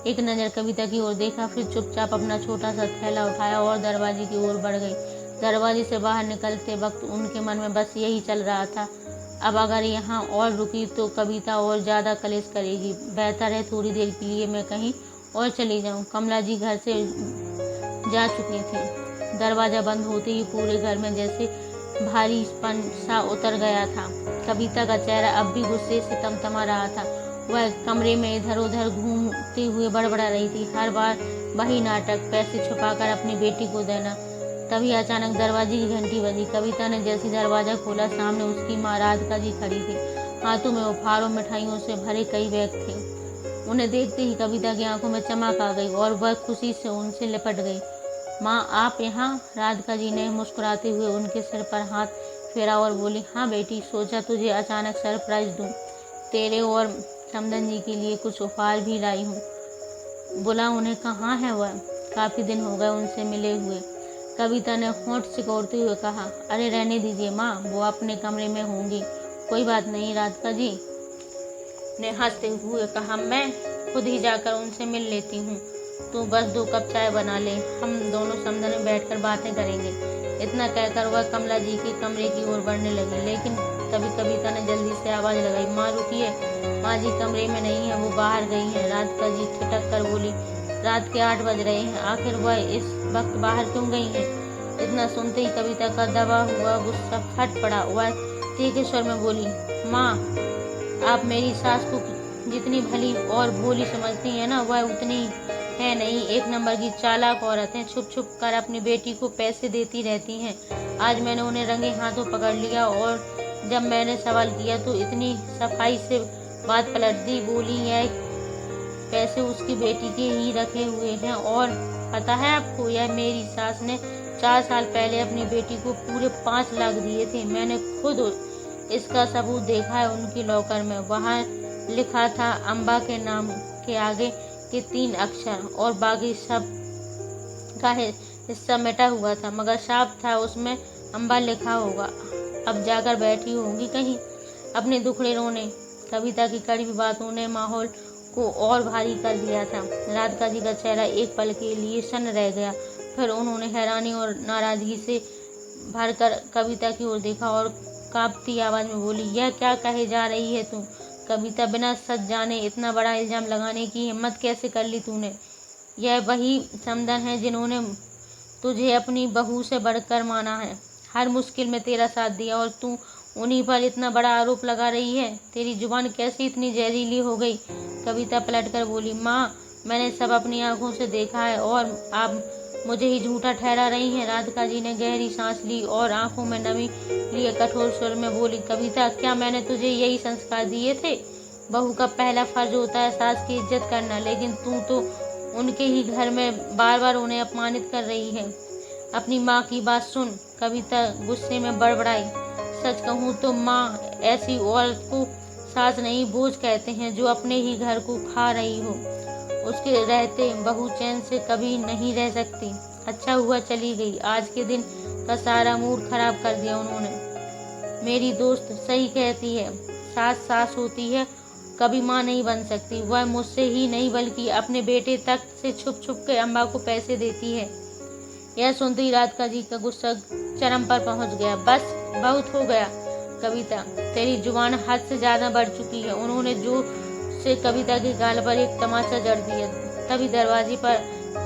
एक नज़र कविता की ओर देखा, फिर चुपचाप अपना छोटा सा थैला उठाया और दरवाजे की ओर बढ़ गई। दरवाजे से बाहर निकलते वक्त उनके मन में बस यही चल रहा था, अब अगर यहाँ और रुकी तो कविता और ज़्यादा कलेश करेगी। बेहतर है थोड़ी देर के लिए मैं कहीं और चली जाऊँ। कमला जी घर से जा चुकी थी। दरवाज़ा बंद होते ही पूरे घर में जैसे भारीपन सा उतर गया था। कविता का चेहरा अब भी गुस्से से तमतमा रहा था। वह कमरे में इधर उधर घूमते हुए बड़बड़ा रही थी, हर बार वही नाटक, पैसे छुपाकर अपनी बेटी को देना। तभी अचानक दरवाजे की घंटी बजी। कविता ने जैसे दरवाजा खोला, सामने उसकी माँ राधिका जी खड़ी थी। हाथों में उपहारों मिठाइयों से भरे कई बैग थे। उन्हें देखते ही कविता की आंखों में चमक आ गई और वह खुशी से उनसे लिपट गई। माँ आप यहाँ? राधिका जी ने मुस्कुराते हुए उनके सिर पर हाथ फेरा और बोली, हाँ बेटी, सोचा तुझे अचानक सरप्राइज दूँ। तेरे और समदन जी के लिए कुछ उपहार भी लाई हूँ। बुला उन्हें। कहाँ है वह? काफ़ी दिन हो गए उनसे मिले हुए। कविता ने होंठ सिकोड़ते हुए कहा, अरे रहने दीजिए माँ, वो अपने कमरे में होंगी। कोई बात नहीं, राधिका जी ने हंसते हुए कहा, मैं खुद ही जाकर उनसे मिल लेती हूँ। तू बस 2 कप चाय बना ले, हम दोनों समदन में बैठकर बातें करेंगे। इतना कहकर वह कमला जी के कमरे की ओर बढ़ने लगी, लेकिन तभी कविता ने जल्दी से आवाज़ लगाई, माँ रुकिए, माँ जी कमरे में नहीं है, वो बाहर गई हैं। राधिका जी ठिठक कर बोली, रात के 8 बज रहे हैं, आखिर वह इस वक्त बाहर क्यों गई हैं? इतना सुनते ही कविता का दबा हुआ गुस्सा फट पड़ा। वह तीखे स्वर में बोली, माँ आप मेरी सास को जितनी भली और भोली समझती हैं ना, वह उतनी है नहीं। 1 नंबर की चालाक औरत है, छुप छुप कर अपनी बेटी को पैसे देती रहती हैं। आज मैंने उन्हें रंगे हाथों पकड़ लिया और जब मैंने सवाल किया तो इतनी सफाई से बात पलट दी। बोली यह पैसे उसकी बेटी के ही रखे हुए हैं और पता है आपको, यह मेरी सास ने 4 साल पहले अपनी बेटी को पूरे 5 लाख दिए थे। मैंने खुद इसका सबूत देखा है उनकी लॉकर में। वहाँ लिखा था अम्बा के नाम के आगे के 3 अक्षर और बाकी सब का हिस्सा मिटा हुआ था, मगर साफ था उसमें अम्बा लिखा होगा। अब जाकर बैठी होंगी कहीं अपने दुखड़े रोने। कविता की कड़वी बातों ने माहौल को और भारी कर दिया था। राधिका जी का चेहरा एक पल के लिए सन्न रह गया, फिर उन्होंने हैरानी और नाराजगी से भरकर कविता की ओर देखा और कांपती आवाज में बोली, यह क्या कहे जा रही है तू? कविता, बिना सच जाने इतना बड़ा इल्जाम लगाने की हिम्मत कैसे कर ली तूने? यह वही समदन है जिन्होंने तुझे अपनी बहू से बढ़कर माना है, हर मुश्किल में तेरा साथ दिया, और तू उन्हीं पर इतना बड़ा आरोप लगा रही है। तेरी जुबान कैसे इतनी जहरीली हो गई? कविता पलटकर बोली, माँ मैंने सब अपनी आंखों से देखा है और आप मुझे ही झूठा ठहरा रही हैं। राधिका जी ने गहरी सांस ली और आंखों में नमी लिए कठोर स्वर में बोली, कविता क्या मैंने तुझे यही संस्कार दिए थे? बहू का पहला फर्ज होता है सास की इज्जत करना, लेकिन तू तो उनके ही घर में बार बार उन्हें अपमानित कर रही है। अपनी माँ की बात सुन। कविता गुस्से में बड़बड़ाई, सच कहूँ तो माँ, ऐसी औरत को सास नहीं बोझ कहते हैं जो अपने ही घर को खा रही हो। उसके रहते बहू चैन से कभी नहीं रह सकती। अच्छा हुआ चली गई, आज के दिन का सारा मूड खराब कर दिया उन्होंने। मेरी दोस्त सही कहती है, सास सास होती है, कभी माँ नहीं बन सकती। वह मुझसे ही नहीं बल्कि अपने बेटे तक से छुप छुप के अम्बा को पैसे देती है। यह सुनते ही राधिका जी का गुस्सा चरम पर पहुंच गया। बस बहुत हो गया कविता, तेरी जुबान हद से ज्यादा बढ़ चुकी है। उन्होंने जोर से कविता के गाल पर एक तमाचा जड़ दिया। तभी दरवाजे पर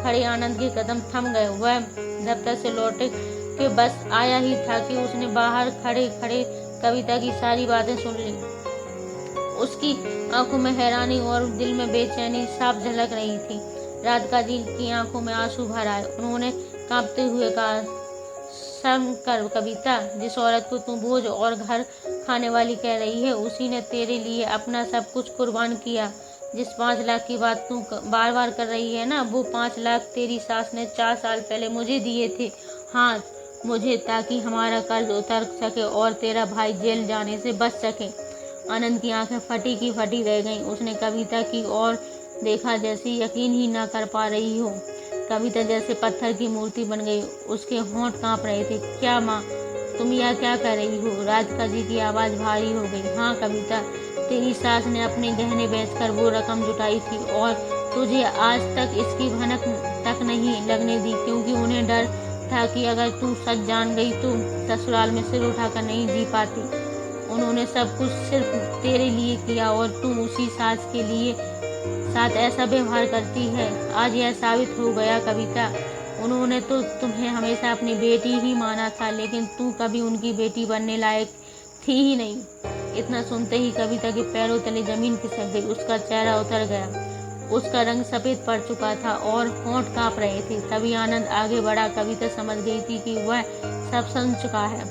खड़े आनंद के कदम थम गए। वह दफ्तर से लौटे के बस आया ही था कि उसने बाहर खड़े खड़े कविता की सारी बातें सुन ली। उसकी आंखों में हैरानी और दिल में बेचैनी साफ झलक रही थी। राधिका जी की आंखों में आंसू भर आए। उन्होंने कांपते हुए कहा, शर्म कर कविता, जिस औरत को तू बोझ और घर खाने वाली कह रही है, उसी ने तेरे लिए अपना सब कुछ कुर्बान किया। जिस 5 लाख की बात तू बार बार कर रही है ना, वो 5 लाख तेरी सास ने 4 साल पहले मुझे दिए थे। हाँ, मुझे, ताकि हमारा कर्ज उतर सके और तेरा भाई जेल जाने से बच सके। आनंद की आंखें फटी की फटी रह गईं। उसने कविता की ओर देखा जैसे यकीन ही ना कर पा रही हो। कविता जैसे पत्थर की मूर्ति बन गई। उसके होंठ कांप रहे थे। क्या माँ, तुम यह क्या कर रही हो? राधिका जी की आवाज़ भारी हो गई। हाँ कविता, तेरी सास ने अपने गहने बेचकर वो रकम जुटाई थी और तुझे आज तक इसकी भनक तक नहीं लगने दी, क्योंकि उन्हें डर था कि अगर तू सच जान गई तो ससुराल में सिर उठाकर नहीं जी पाती। उन्होंने सब कुछ सिर्फ तेरे लिए किया और तुम उसी सास के लिए साथ ऐसा व्यवहार करती है। आज यह साबित हो गया कविता। उन्होंने तो तुम्हें हमेशा अपनी बेटी ही माना था, लेकिन तू कभी उनकी बेटी बनने लायक थी ही नहीं। इतना सुनते ही कविता के पैरों तले जमीन खिसक गई। उसका चेहरा उतर गया। उसका रंग सफेद पड़ चुका था और होंठ कांप रहे थे। तभी आनंद आगे बढ़ा। कविता समझ गई थी कि वह सब सुन चुका है।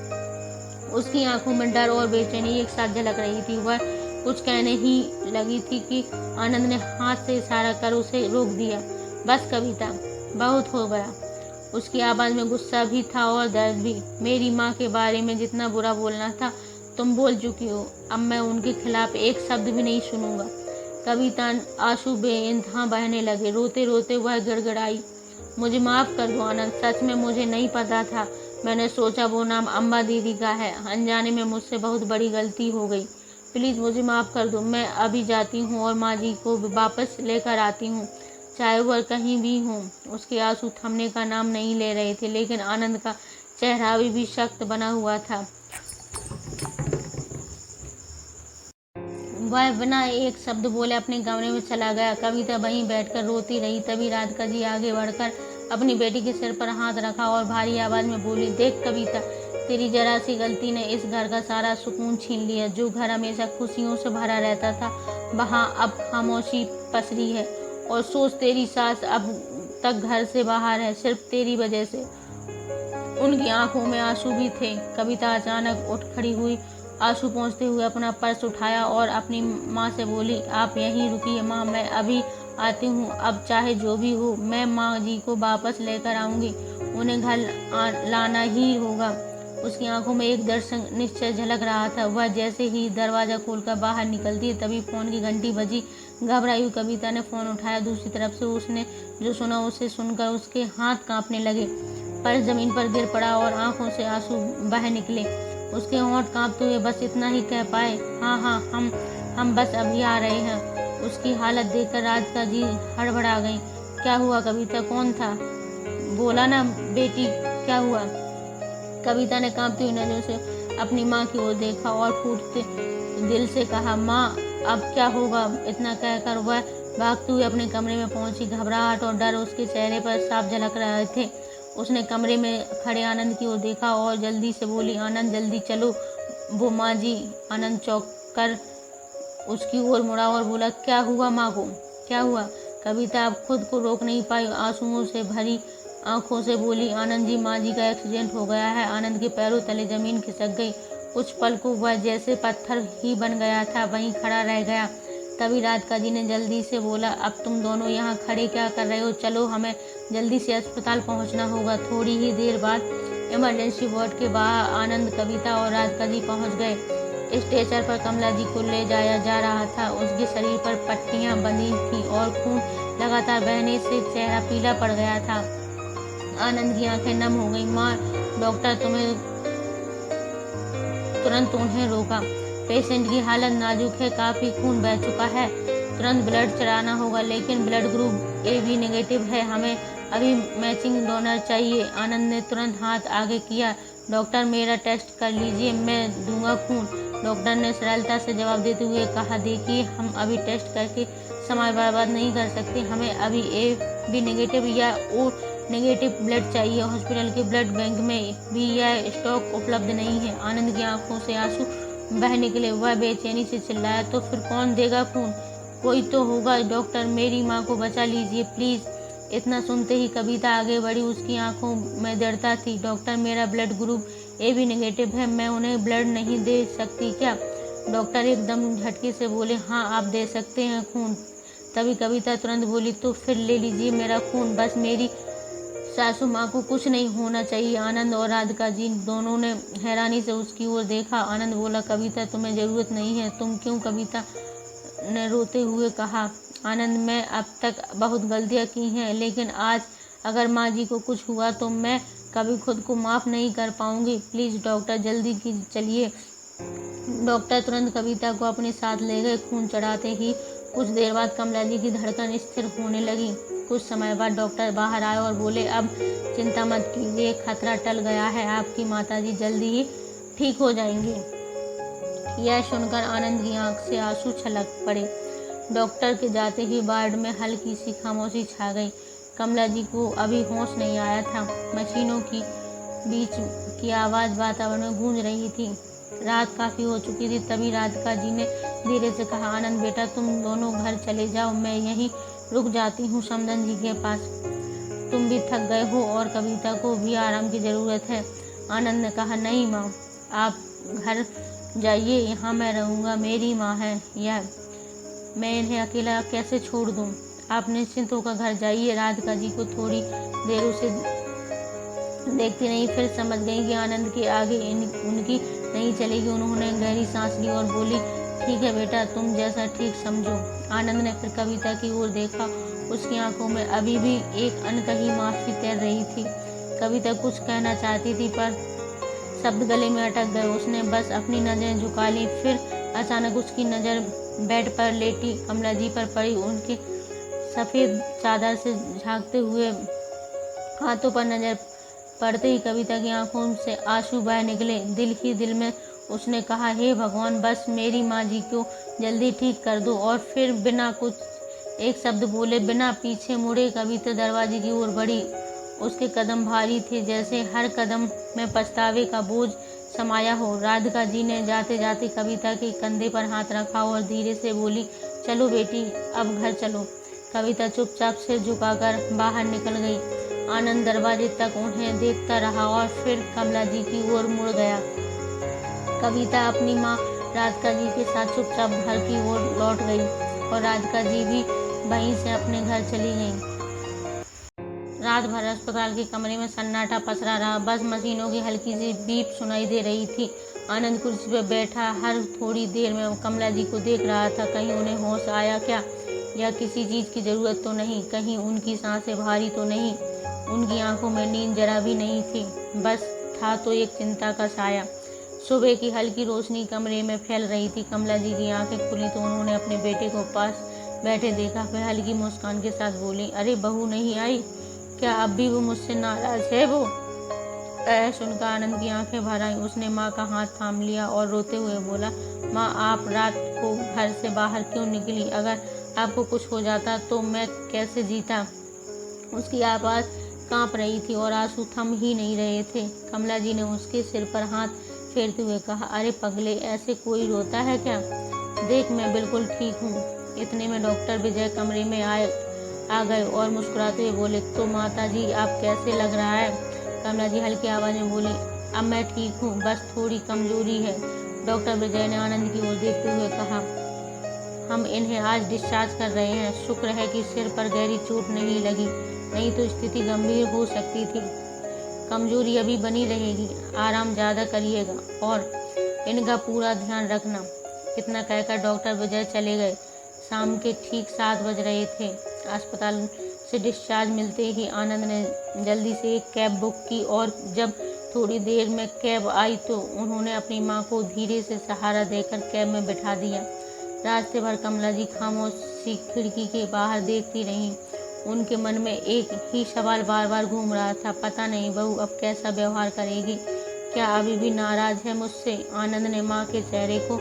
उसकी आंखों में डर और बेचैनी एक साथ झलक रही थी। वह कुछ कहने ही लगी थी कि आनंद ने हाथ से इशारा कर उसे रोक दिया। बस कविता, बहुत हो गया। उसकी आवाज़ में गुस्सा भी था और दर्द भी। मेरी माँ के बारे में जितना बुरा बोलना था तुम बोल चुकी हो। अब मैं उनके खिलाफ एक शब्द भी नहीं सुनूंगा। कविता आंसू बेइंतहा बहने लगे। रोते रोते वह गिड़गिड़ाई, मुझे माफ़ कर दो आनंद, सच में मुझे नहीं पता था। मैंने सोचा वो नाम अम्बा दीदी का है। अनजाने में मुझसे बहुत बड़ी गलती हो गई। प्लीज़ मुझे माफ़ कर दो। मैं अभी जाती हूँ और माँ जी को वापस लेकर आती हूँ, चाहे वह कहीं भी हों। उसके आंसू थमने का नाम नहीं ले रहे थे, लेकिन आनंद का चेहरा अभी भी सख्त बना हुआ था। वह बिना एक शब्द बोले अपने कमरे में चला गया। कविता वहीं बैठकर रोती रही। तभी राधिका जी आगे बढ़कर अपनी बेटी के सिर पर हाथ रखा और भारी आवाज में बोली, देख कविता, तेरी जरा सी गलती ने इस घर का सारा सुकून छीन लिया। जो घर हमेशा खुशियों से भरा रहता था, वहाँ अब खामोशी पसरी है। और सोच, तेरी सास अब तक घर से बाहर है, सिर्फ तेरी वजह से। उनकी आंखों में आंसू भी थे। कविता अचानक उठ खड़ी हुई। आंसू पोंछते हुए अपना पर्स उठाया और अपनी माँ से बोली, आप यहीं रुकिए माँ, मैं अभी आती हूँ। अब चाहे जो भी हो, मैं माँ जी को वापस लेकर आऊँगी। उन्हें घर लाना ही होगा। उसकी आंखों में एक दृढ़ निश्चय झलक रहा था। वह जैसे ही दरवाजा खोलकर बाहर निकलती, तभी फोन की घंटी बजी। घबराई हुई कविता ने फोन उठाया। दूसरी तरफ से उसने जो सुना उसे सुनकर उसके हाथ कांपने लगे। पर्स जमीन पर गिर पड़ा और आंखों से आंसू बह निकले। उसके होंठ कांपते हुए बस इतना ही कह पाए, हाँ हाँ, हम बस अभी आ रहे हैं। उसकी हालत देखकर राधिका जी हड़बड़ा गई। क्या हुआ कविता, कौन था? बोला ना बेटी, क्या हुआ? कविता ने कांपती हुई नजरों से अपनी माँ की ओर देखा और फूटते दिल से कहा, माँ अब क्या होगा? इतना कहकर वह भागते हुए अपने कमरे में पहुंची। घबराहट और डर उसके चेहरे पर साफ झलक रहे थे। उसने कमरे में खड़े आनंद की ओर देखा और जल्दी से बोली, आनंद जल्दी चलो, वो माँ जी। आनंद चौंक कर उसकी ओर मुड़ा और बोला, क्या हुआ माँ को, क्या हुआ? कविता अब खुद को रोक नहीं पाई, आंसुओं से भरी आंखों से बोली, आनंद जी, माँ जी का एक्सीडेंट हो गया है। आनंद के पैरों तले जमीन खिसक गई। कुछ पल को वह जैसे पत्थर ही बन गया था, वहीं खड़ा रह गया। तभी राधिका जी ने जल्दी से बोला, अब तुम दोनों यहाँ खड़े क्या कर रहे हो? चलो, हमें जल्दी से अस्पताल पहुँचना होगा। थोड़ी ही देर बाद इमरजेंसी वार्ड के बाहर आनंद, कविता और राधिका जी पहुँच गए। स्ट्रेचर पर कमला जी को ले जाया जा रहा था। उसके शरीर पर पट्टियाँ बंधी थी और खून लगातार बहने से चेहरा पीला पड़ गया था। आनंद की आंखें नम हो गई। माँ, डॉक्टर तुरंत उन्हें रोका। पेशेंट की हालत नाजुक है, काफी खून बह चुका है, तुरंत ब्लड चढ़ाना होगा, लेकिन ब्लड ग्रुप AB नेगेटिव है, हमें अभी मैचिंग डोनर चाहिए। आनंद ने तुरंत हाथ आगे किया। डॉक्टर, मेरा टेस्ट कर लीजिए, मैं दूंगा खून। डॉक्टर ने सरलता से जवाब देते हुए कहा, देखिए, हम अभी टेस्ट करके समय बर्बाद नहीं कर सकते, हमें अभी AB नेगेटिव या O नेगेटिव ब्लड चाहिए। हॉस्पिटल के ब्लड बैंक में भी यह स्टॉक उपलब्ध नहीं है। आनंद की आंखों से आंसू बह निकले। वह बेचैनी से चिल्लाया, तो फिर कौन देगा खून? कोई तो होगा। डॉक्टर, मेरी माँ को बचा लीजिए प्लीज। इतना सुनते ही कविता आगे बढ़ी। उसकी आंखों में दृढ़ता थी। डॉक्टर, मेरा ब्लड ग्रुप AB नेगेटिव है, मैं उन्हें ब्लड नहीं दे सकती क्या? डॉक्टर एकदम झटके से बोले, हाँ आप दे सकते हैं खून। तभी कविता तुरंत बोली, तो फिर ले लीजिए मेरा खून, बस मेरी सासू माँ को कुछ नहीं होना चाहिए। आनंद और राधिका जी दोनों ने हैरानी से उसकी ओर देखा। आनंद बोला, कविता तुम्हें जरूरत नहीं है। तुम क्यों? कविता ने रोते हुए कहा। आनंद, मैं अब तक बहुत गलतियाँ की हैं, लेकिन आज अगर माँ जी को कुछ हुआ तो मैं कभी खुद को माफ़ नहीं कर पाऊंगी। प्लीज़ डॉक्टर जल्दी की चलिए। डॉक्टर तुरंत कविता को अपने साथ ले गए। खून चढ़ाते ही कुछ देर बाद कमला जी की धड़कन स्थिर होने लगी। कुछ समय बाद डॉक्टर बाहर आए और बोले, अब चिंता मत कीजिए, खतरा टल गया है, आपकी माताजी जल्दी ही ठीक हो जाएंगी। यह सुनकर आनंद की आंख से आंसू छलक पड़े। डॉक्टर के जाते ही वार्ड में हल्की सी खामोशी छा गई। कमला जी को अभी होश नहीं आया था। मशीनों की बीच की आवाज़ वातावरण में गूंज रही थी। रात काफ़ी हो चुकी थी। तभी राधिका जी ने धीरे से कहा, आनंद बेटा, तुम दोनों घर चले जाओ, मैं यहीं रुक जाती हूँ समदन जी के पास। तुम भी थक गए हो और कविता को भी आराम की ज़रूरत है। आनंद ने कहा, नहीं माँ, आप घर जाइए, यहाँ मैं रहूँगा, मेरी माँ है यह, मैं इन्हें अकेला कैसे छोड़ दूँ। आप निश्चिंत होकर घर जाइए। राधिका जी को थोड़ी देर उसे देखती नहीं, फिर समझ गई कि आनंद के आगे उनकी नहीं चलेगी। उन्होंने गहरी सांस ली और बोली, ठीक है बेटा, तुम जैसा ठीक समझो। आनंद ने फिर कविता की ओर देखा। उसकी आंखों में अभी भी एक अनकही माफी तैर रही थी। कविता कुछ कहना चाहती थी पर शब्द गले में अटक गए। उसने बस अपनी नज़रें झुका ली। फिर अचानक उसकी नज़र बेड पर लेटी कमला जी पर पड़ी। उनके सफ़ेद चादर से झांकते हुए हाथों पर नज़र पड़ते ही कविता की आंखों से आंसू बह निकले। दिल ही दिल में उसने कहा, हे भगवान, बस मेरी माँ जी को जल्दी ठीक कर दो। और फिर बिना कुछ एक शब्द बोले, बिना पीछे मुड़े कविता दरवाजे की ओर बढ़ी। उसके कदम भारी थे, जैसे हर कदम में पछतावे का बोझ समाया हो। राधिका जी ने जाते जाते कविता के कंधे पर हाथ रखा और धीरे से बोली, चलो बेटी, अब घर चलो। कविता चुपचाप सिर झुकाकर बाहर निकल गई। आनंद दरवाजे तक उन्हें देखता रहा और फिर कमला जी की ओर मुड़ गया। कविता अपनी माँ राधिका जी के साथ चुपचाप घर की ओर लौट गई और राधिका जी भी वहीं से अपने घर चली गई। रात भर अस्पताल के कमरे में सन्नाटा पसरा रहा। बस मशीनों की हल्की सी बीप सुनाई दे रही थी। आनंद कुर्सी पर बैठा हर थोड़ी देर में कमला जी को देख रहा था। कहीं उन्हें होश आया क्या, या किसी चीज़ की ज़रूरत तो नहीं, कहीं उनकी सांसें भारी तो नहीं, उनकी आंखों में नींद जरा भी नहीं थी। बस था तो एक चिंता का साया। सुबह की हल्की रोशनी कमरे में फैल रही थी। कमला जी की आंखें खुली तो उन्होंने अपने बेटे को पास बैठे देखा। फिर हल्की मुस्कान के साथ बोली, अरे बहू नहीं आई क्या? अब भी वो मुझसे नाराज है? वो सुनकर आनंद की आंखें भर आई। उसने माँ का हाथ थाम लिया और रोते हुए बोला, माँ, आप रात को घर से बाहर क्यों निकली? अगर आपको कुछ हो जाता तो मैं कैसे जीता? उसकी आवाज़ कांप रही थी और आंसू थम ही नहीं रहे थे। कमला जी ने उसके सिर पर हाथ फेरते हुए कहा, अरे पगले, ऐसे कोई रोता है क्या? देख, मैं बिल्कुल ठीक हूँ। इतने में डॉक्टर विजय कमरे में आ गए और मुस्कुराते हुए बोले, तो माता जी, आप कैसे लग रहा है? कमला जी हल्की आवाज़ में बोली, अब मैं ठीक हूँ, बस थोड़ी कमजोरी है। डॉक्टर विजय ने आनंद की ओर देखते हुए कहा, हम इन्हें आज डिस्चार्ज कर रहे हैं। शुक्र है कि सिर पर गहरी चोट नहीं लगी, नहीं तो स्थिति गंभीर हो सकती थी। कमजोरी अभी बनी रहेगी, आराम ज़्यादा करिएगा और इनका पूरा ध्यान रखना। इतना कहकर डॉक्टर विजय चले गए। शाम के ठीक 7 बज रहे थे। अस्पताल से डिस्चार्ज मिलते ही आनंद ने जल्दी से एक कैब बुक की और जब थोड़ी देर में कैब आई तो उन्होंने अपनी माँ को धीरे से सहारा देकर कैब में बिठा दिया। रास्ते भर कमला जी खामोशी खिड़की के बाहर देखती रहीं। उनके मन में एक ही सवाल बार बार घूम रहा था, पता नहीं बहू अब कैसा व्यवहार करेगी, क्या अभी भी नाराज है मुझसे? आनंद ने माँ के चेहरे को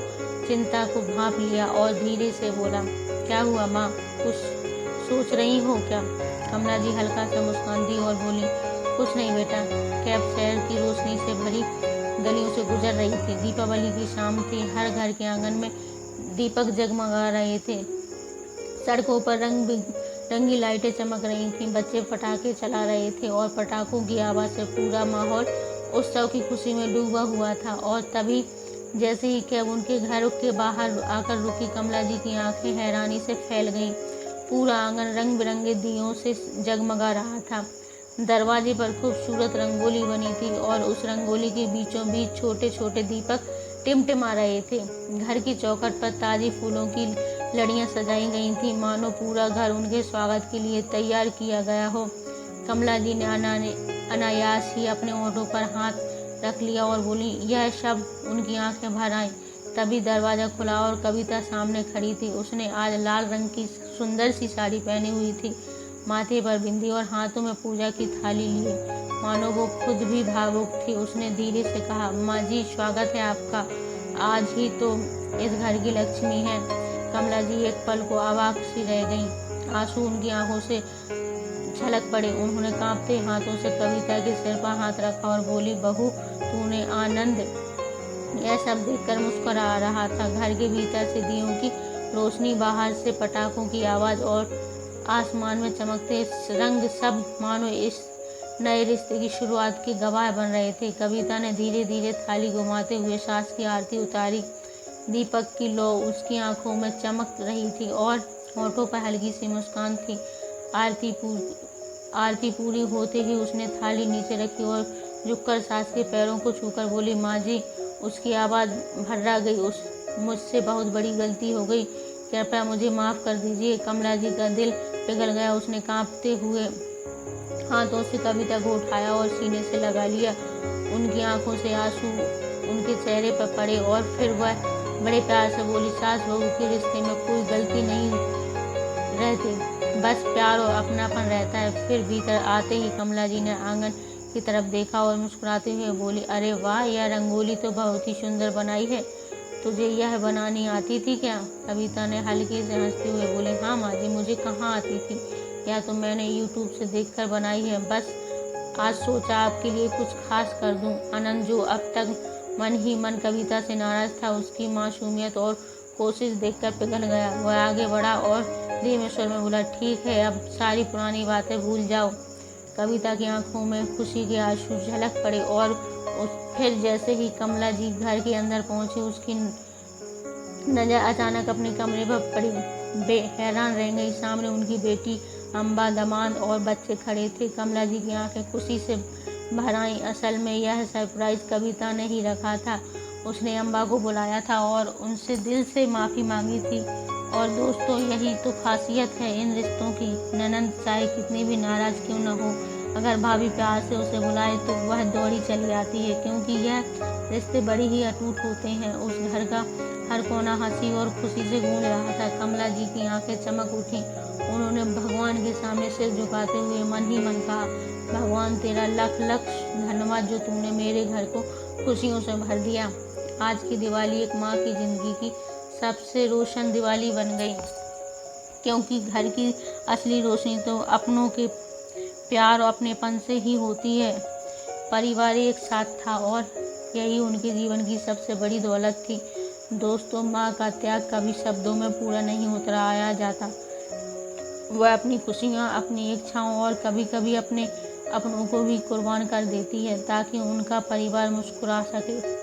चिंता को भांप लिया और धीरे से बोला, क्या हुआ माँ, कुछ सोच रही हो क्या? कमला जी हल्का सा मुस्कान दी और बोली, कुछ नहीं बेटा। कैब शहर की रोशनी से भरी गलियों से गुजर रही थी। दीपावली की शाम थी। हर घर के आंगन में दीपक जगमगा रहे थे। सड़कों पर रंग रंगी लाइटें चमक रही थीं, बच्चे पटाखे चला रहे थे और पटाखों की आवाज़ से पूरा माहौल उत्सव की खुशी में डूबा हुआ था। और तभी जैसे ही कैब उनके घर के बाहर आकर रुकी, कमला जी की आंखें हैरानी से फैल गईं। पूरा आंगन रंग बिरंगे दियों से जगमगा रहा था। दरवाजे पर खूबसूरत रंगोली बनी थी और उस रंगोली के बीचों बीच छोटे छोटे दीपक टिमटिमा रहे थे। घर की चौखट पर ताजी फूलों की लड़ियां सजाई गई थीं, मानो पूरा घर उनके स्वागत के लिए तैयार किया गया हो। कमला जी ने अनायास ही अपने होठों पर हाथ रख लिया और बोली। यह शब्द उनकी आंखें भर आईं। तभी दरवाजा खुला और कविता सामने खड़ी थी। उसने आज लाल रंग की सुंदर सी साड़ी पहनी हुई थी, माथे पर बिंदी और हाथों में पूजा की थाली लिए, मानो वो खुद भी भावुक थी। उसने धीरे से कहा, माँ जी, स्वागत है आपका। आज ही तो इस घर की लक्ष्मी है। कमला जी एक पल को अवाक सी रह गईं। आंसू उनकी आंखों से छलक पड़े। उन्होंने कांपते हाथों से कविता के सिर पर हाथ रखा और बोली, बहू, तूने आनंद। यह सब देखकर मुस्कुरा रहा था। घर के भीतर से दियों की रोशनी, बाहर से पटाखों की आवाज और आसमान में चमकते रंग, सब मानो इस नए रिश्ते की शुरुआत के गवाह बन रहे थे। कविता ने धीरे धीरे थाली घुमाते हुए सास की आरती उतारी। दीपक की लौ उसकी आंखों में चमक रही थी और होठों पर हल्की सी मुस्कान थी। आरती पूरी होते ही उसने थाली नीचे रखी और झुककर सास के पैरों को छूकर बोली, माँ जी। उसकी आवाज़ भर्रा गई। मुझसे बहुत बड़ी गलती हो गई, कृपया मुझे माफ़ कर दीजिए। कमला जी का दिल पिघल गया। उसने कांपते हुए हाथों से कविता को उठाया और सीने से लगा लिया। उनकी आंखों से आंसू उनके चेहरे पर पड़े और फिर वह बड़े प्यार से बोली, सास बहू के रिश्ते में कोई गलती नहीं रहती, बस प्यार और अपनापन रहता है। फिर भीतर आते ही कमला जी ने आंगन की तरफ देखा और मुस्कुराते हुए बोली, अरे वाह, यह रंगोली तो बहुत ही सुंदर बनाई है। तुझे यह बनानी आती थी क्या? कविता ने हल्के से हंसते हुए बोले, हाँ माँ जी, मुझे कहाँ आती थी, या तो मैंने यूट्यूब से देखकर बनाई है। बस आज सोचा आपके लिए कुछ खास कर दूं। आनंद, जो अब तक मन ही मन कविता से नाराज था, उसकी मासूमियत और कोशिश देखकर पिघल गया। वह आगे बढ़ा और धीमे स्वर में बोला, ठीक है, अब सारी पुरानी बातें भूल जाओ। कविता की आंखों में खुशी के आंसू झलक पड़े और फिर जैसे ही कमला जी घर के अंदर पहुंची, उसकी नजर अचानक अपने कमरे पर पड़ी। हैरान रह गई। सामने उनकी बेटी अम्बा, दामाद और बच्चे खड़े थे। कमला जी की आंखें खुशी से भर आईं। असल में यह सरप्राइज कविता ने ही रखा था। उसने अम्बा को बुलाया था और उनसे दिल से माफ़ी मांगी थी। और दोस्तों, यही तो खासियत है इन रिश्तों की। ननंद चाहे कितनी भी नाराज क्यों न हो, अगर भाभी प्यार से उसे बुलाए तो वह दौड़ी चली आती है, क्योंकि यह रिश्ते बड़ी ही अटूट होते हैं। उस घर का हर कोना हंसी और खुशी से गूंज रहा था। कमला जी की आंखें चमक उठी। उन्होंने भगवान के सामने सिर झुकाते हुए मन ही मन कहा, भगवान तेरा लख लख धन्यवाद, जो तूने मेरे घर को खुशियों से भर दिया। आज की दिवाली एक माँ की जिंदगी की सबसे रोशन दिवाली बन गई, क्योंकि घर की असली रोशनी तो अपनों के प्यार और अपनेपन से ही होती है। परिवार एक साथ था और यही उनके जीवन की सबसे बड़ी दौलत थी। दोस्तों, माँ का त्याग कभी शब्दों में पूरा नहीं उतराया जाता। वह अपनी खुशियाँ, अपनी इच्छाओं और कभी कभी अपने अपनों को भी कुर्बान कर देती है, ताकि उनका परिवार मुस्कुरा सके।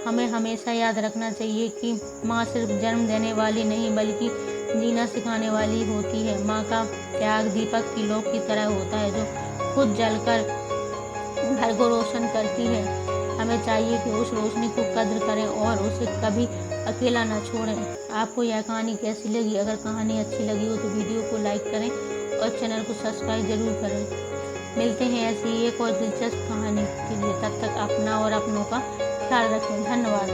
हमें हमेशा याद रखना चाहिए कि माँ सिर्फ जन्म देने वाली नहीं, बल्कि जीना सिखाने वाली होती है। माँ का त्याग दीपक की लौ की तरह होता है, जो खुद जलकर घर को रोशन करती है। हमें चाहिए कि उस रोशनी को कद्र करें और उसे कभी अकेला न छोड़ें। आपको यह कहानी कैसी लगी? अगर कहानी अच्छी लगी हो तो वीडियो को लाइक करें और चैनल को सब्सक्राइब जरूर करें। मिलते हैं ऐसी एक और दिलचस्प कहानी के लिए। तब तक अपना और अपनों का ख्याल रखें। धन्यवाद।